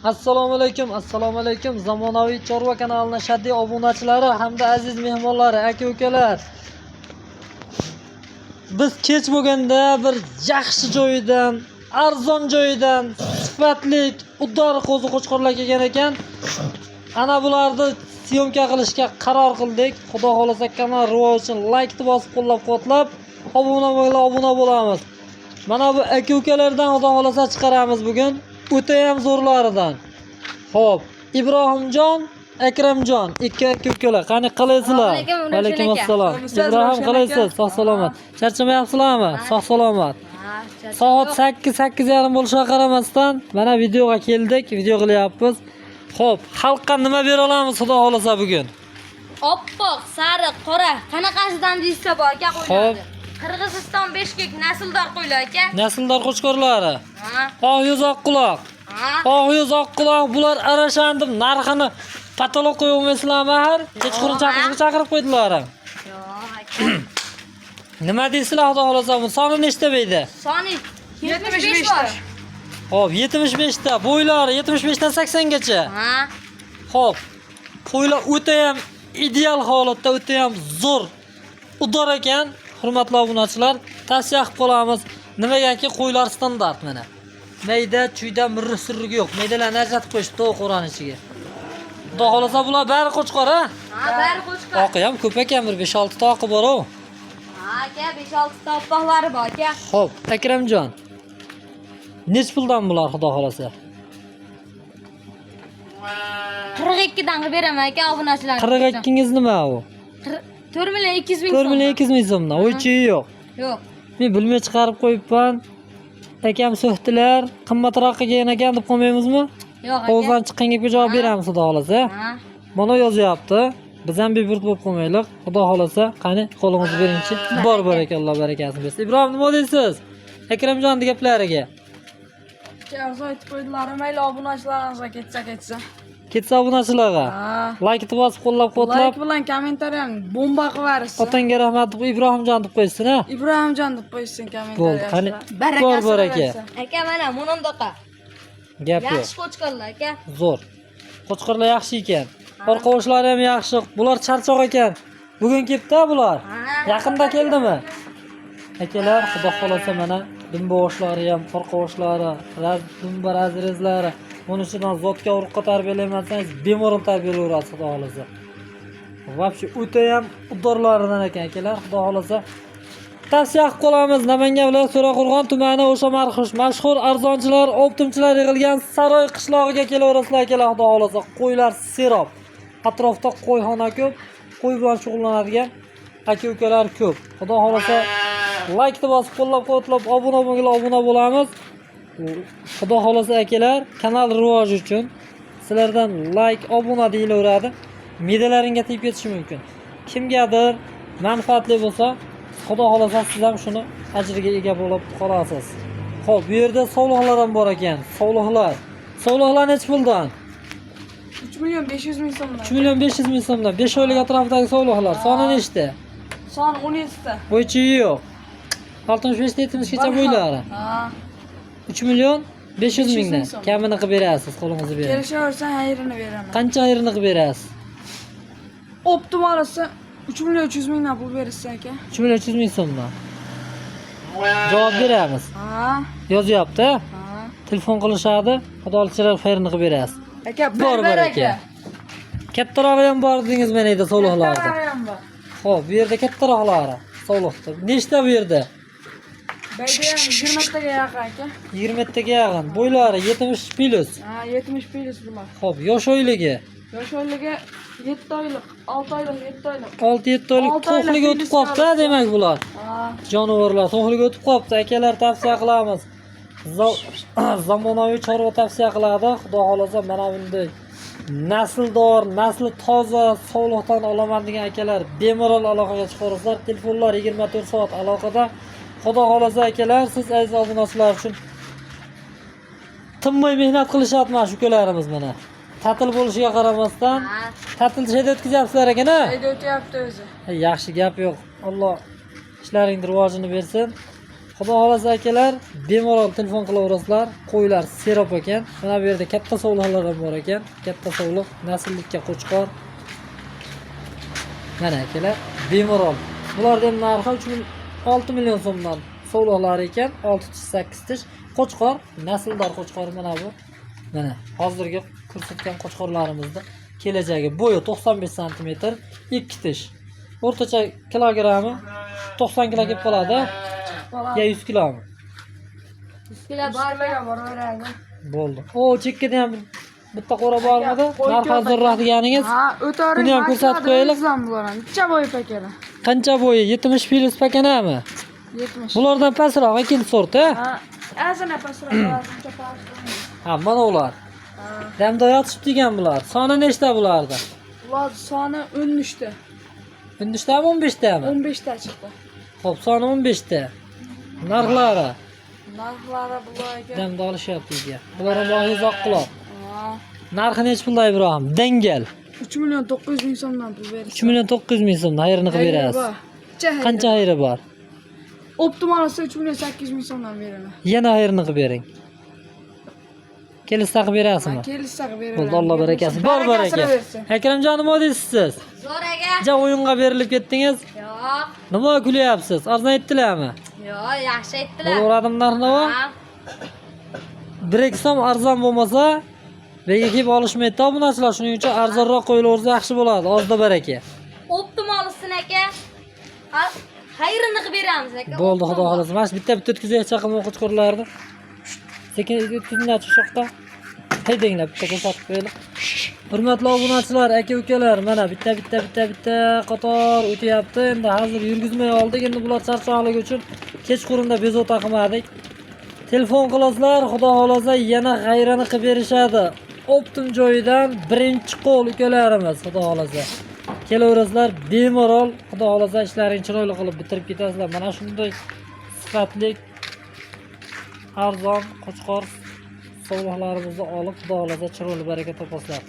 Assalomu alaykum. Zamonaviy Chorva kanalining shaddiy obunachilari hamda aziz mehmonlari, aka-ukalar. Biz kech bo'lganda bir yaxshi joydan, arzon joydan, sifatli uddor qo'zi qo'chqorlar kelgan ekan. Ana bularni syomka qilishga qaror qildik. Xudo xolasa kanal rivoji uchun like bosib qo'llab-quvvatlab, obuna bo'lamiz. Mana bu aka-ukalardan xudo xolasa chiqaramiz bugun. O'ta ham zo'rlaridan. Xo'p, Ibrohimjon, Akramjon, ikki aka-ukalar. Qani qilaysizlar? Alaykum assalom. Ibrohim qilaysiz? Sog' salomat. Charchamayapsizlarmi? Sog' salomat. Soat 8:30 bo'lishiga qaramasdan mana videoga keldik, video qilyapmiz. Xo'p, xalqqa nima bera olamiz xudo xolasa bugun? Oppoq, sariq, qora, qanaqasidan deysiz bor aka qo'yadi. Qirg'iziston Beshkek nasldor qo'ylar aka. Nasldor qo'chqorlari. Oq yuz oq quloq. Oq yuz oq quloq bular arashandim narxini patolog qo'yib olmaysizlarmi har? Kechqurun chaqirib qo'ydilar. Yo'q aka. Nima deysizlar xudo xolasa bu soni nechta deydi? Soni 75 bor. Xo'p, 75 ta, bo'ylari 75 dan 80 gacha. Xo'p. Qo'ylar o'ta ham ideal holatda, o'ta ham zo'r udor ekan. Hurmatli obunachilar, tavsiya qilib qolamiz. Nimagaki qo'ylar standart mana. Mayda, chuyda mirri-sirrigi yo'q. Maydalarni ajratib qo'yishdi to'g'ran ichiga. Xudo xolasa bular bari qo'chqor, ha? Bari qo'chqor. Oqi ham ko'p ekan, bir 5-6 ta oqi bor-ku. Aka, 5-6 ta oppoqlari bor aka. Xo'p, Akramjon. Nech puldan bular xudo xolasa? 42 dan qilib beraman aka obunachilar. 42 ingiz nima u? 4 million 200 ming 4 million 200 ming so'mdan. O'ychi yo'q. Yo'q. Men bilmay chiqarib qo'yibman. Akam so'xtilar, qimmatroq qilgan ekan deb qo'ymaymizmi? Yo'q aka. O'zdan chiqqan gapga javob beramiz xudo xolasa. Mana yozyapti. Biz ham beburt bo'lib qolmaylik. Xudo xolasa, qani qo'lingizni beringchi. Bor barakalloh barakasini bersin. Ibrohim nima deysiz? Akramjon gaplariga. Arzu aytib qo'ydilar, mayli obunachilarimizga ketsa. Ketsa obunachilarga. Like bosib qo'llab-quvvatlab. Like bilan kommentariyani bomba qilib yuborasiz. Otangga rahmat deb Ibrohimjon deb qo'ysin, ha? Ibrohimjon deb qo'ysin kommentariyasiga. Bo'ldi, qani bor baraka. Aka mana munondoqa. Gap yo'q. Yaxshi qo'chqorlar aka. Zo'r. Qo'chqorlar yaxshi ekan. Orqavoshlari ham yaxshi. Bular charchoq ekan. Bugun kelibdi bular. Yaqinda keldimi? Akalar, xudo xolasa mana dumbovoshlari ham, orqavoshlari, dumba razrezlari. Buning uchun zotga urug'qa tarbiyalaymansangiz, bemorim tarbiyalayverasiz xudo xolasa. Vobshe o'ta ham uddorlaridan ekan akalar, xudo xolasa. Tavsiya qilib qolamiz. Namangan viloyati To'raqo'rg'on tumani o'sha mashhur arzonchilar, optimchilar yig'ilgan Saroy qishlog'iga kelaverasizlar akalar, xudo xolasa. Qo'ylar serob. Atrofda qo'yxona ko'p, qo'y bilan shug'ullanadigan aka-ukalar ko'p. Xudo xolasa like bosib qo'llab-quvvatlab obuna bo'lamiz. Xudo xolasa akalar, kanal rivoji uchun sizlardan like, obuna deyilaveradi. Medalaringga tegib ketishi mumkin. Kimgadir manfaatli bo'lsa, xudo xolasa siz ham shuni ajriga ega bo'lib qolasiz. Xo'p, bu yerda sovliqlar ham bor ekan. Sovliqlar necha puldan? 3 million 500 ming so'mdan. 3 million 500 ming so'mdan. 5 oylik atrofidagi sovliqlar soni nechta? Soni 17 ta. Bo'ychi yo'q. 65 70 gacha bo'ylari. 3 million 500 mingdan. Kamini qilib berasiz, qo'lingizni bering. Kelishaversan, xayrini beraman. Qancha xayrini qilib berasiz? Optimalisi 3 million 300 mingdan pul berasiz aka. 3 million 300 ming so'mdan. Javob beramiz. Yozyapti. Telefon qilishadi, xudolikchilar xayrini qilib berasiz. Aka, bor aka. Kattarog'i ham bor dedingiz mana edi sovliqlarda. Xo'p, bu yerda kattaroqlari sovliqda. Nechta bu yerda? Bayda ham 20 taga yaqin aka. 20 taga yaqin. Bo'ylari 70 plus. 70 plus bular. Xo'p, yosh oyligi? Yosh oyligi 7 oylik, 6 oylik, 7 oylik. 6-7 oylik to'qliga o'tib qoldi, demak bular. Jonivorlar to'qliga o'tib qoldi. Akalar tavsiya qilamiz. Zamonaviy chorva tavsiya qiladi. Xudo xolasa mana bunday nasldor, nasli toza sovliqdan olaman degan akalar bemalol aloqaga chiqarsizlar. Telefonlar 24 soat aloqada. Xudo xolasa akalar, siz aziz obunachilar uchun tinmay mehnat qilishyapti mana shu ukalarimiz mana. Ta'til bo'lishiga qaramasdan, ta'til shayda o'tkazyapsizlar ekan-a? Shayda o'tyapti o'zi. Yaxshi gap yo'q. Alloh ishlaringni rivojini bersin. Xudo xolasa akalar, bemalol telefon qilaverasizlar. Qo'ylar serob ekan. Mana bu yerda katta sovliqlar ham bor ekan. Katta sovliq, nasllikka qo'chqor. Mana akalar, bemalol. Bularning narxi 6 million so'mdan sovliqlar ekan, 6 tish 8 tish qo'chqor, nasldor qo'chqor mana bu. Mana hozirgi ko'rsatgan qo'chqorlarimizda kelajagi bo'yi 95 cm, 2 tish. O'rtacha kilogrammi 90 kg kelib qoladi. Ya 100 kilomi? 100 kilo boraveradi. Bo'ldi. O, chekkada ham bitta qora bormidi? Narx hozirroq deganingiz? Ha, o'taring. Buni ham ko'rsatib qo'yaylik. Bularni necha bo'yi pakana? Qancha bo'yi? 70 filiz pakanami? 70. Bulardan pastroq ikkinchi sort, a? Ha, azana pasroq, azancha pastroq. Ha, mana ular. Ha, Damda yotishib degan bular. Soni nechta bularda? ular soni 13 ta. 13 tami 15 tami? 15 ta chiqdi. Xo'p, soni 15 ta. Narxlari Narxlari bularga. damda olishyapti uyga. Bular ham bog'ingiz oqqilab. Ha, Narxi necha pulda Ibrohim? Dangal. 3 million 900 ming so'mdan pul berasiz. 3 million 900 ming so'm xayrini qilib berasiz. Qancha xayri bor? Optimalisi 3 million 800 ming so'mdan beraman. Yana xayrini qilib bering. Kelishsa qilib berasizmi? Kelishsa beraman. Bo'ldi, Alloh barakasi. Bor baraka. Akramjon, nima deysiz? Zo'r aka. Ja o'yinga berilib ketdingiz. Yo'q. Nima kulyapsiz? Arzon aytdilarmi? Yo'q, yaxshi aytdilar. Bo'laveradimi narxi? Ha, 1 so'm arzon bo'lmasa, bega kelib olishmaydi obunachilar, shuning uchun arzonroq qo'yilaversa yaxshi bo'ladi. Ozda baraka. optimalsin aka. Xayrini qilib beramiz aka. Bo'ldi, xudo xolasa. Mana shu bitta o'tkazaycha chaqim o'qichqorlarni. Sekin o'tkazinglar shu yoqda. Haydanglar, bitta ko'rsatib qo'yaylik. Hurmatli obunachilar, aka-ukalar, mana bitta qator o'tyapti. Endi hozir yurgizmay oldik. Endi bular charchoqligi uchun kechqurunda bezovta qilmadik. Telefon qilasizlar, xudo xolasa yana g'ayrini qilib berishadi. Optim joyidan birinchi qo'l ukalarimiz, xudo xolasa. Kelaverasizlar, bemalol, xudo xolasa ishlaringizni chiroyli qilib bitirib ketasizlar. Mana shunday sifatli arzon qo'chqor sovg'alarimizni olib, xudo xolasa chiroyli baraka topasizlar.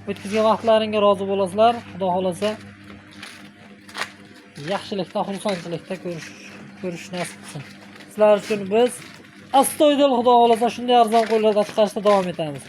O'tkazgan vaqtlaringga rozi bo'lasizlar, xudo xolasa yaxshilikda, xursandchilikda ko'rish nasib qilsin. Sizlar uchun biz astoydil xudo xolasa shunday arzon qo'llarda chiqarishda davom etamiz.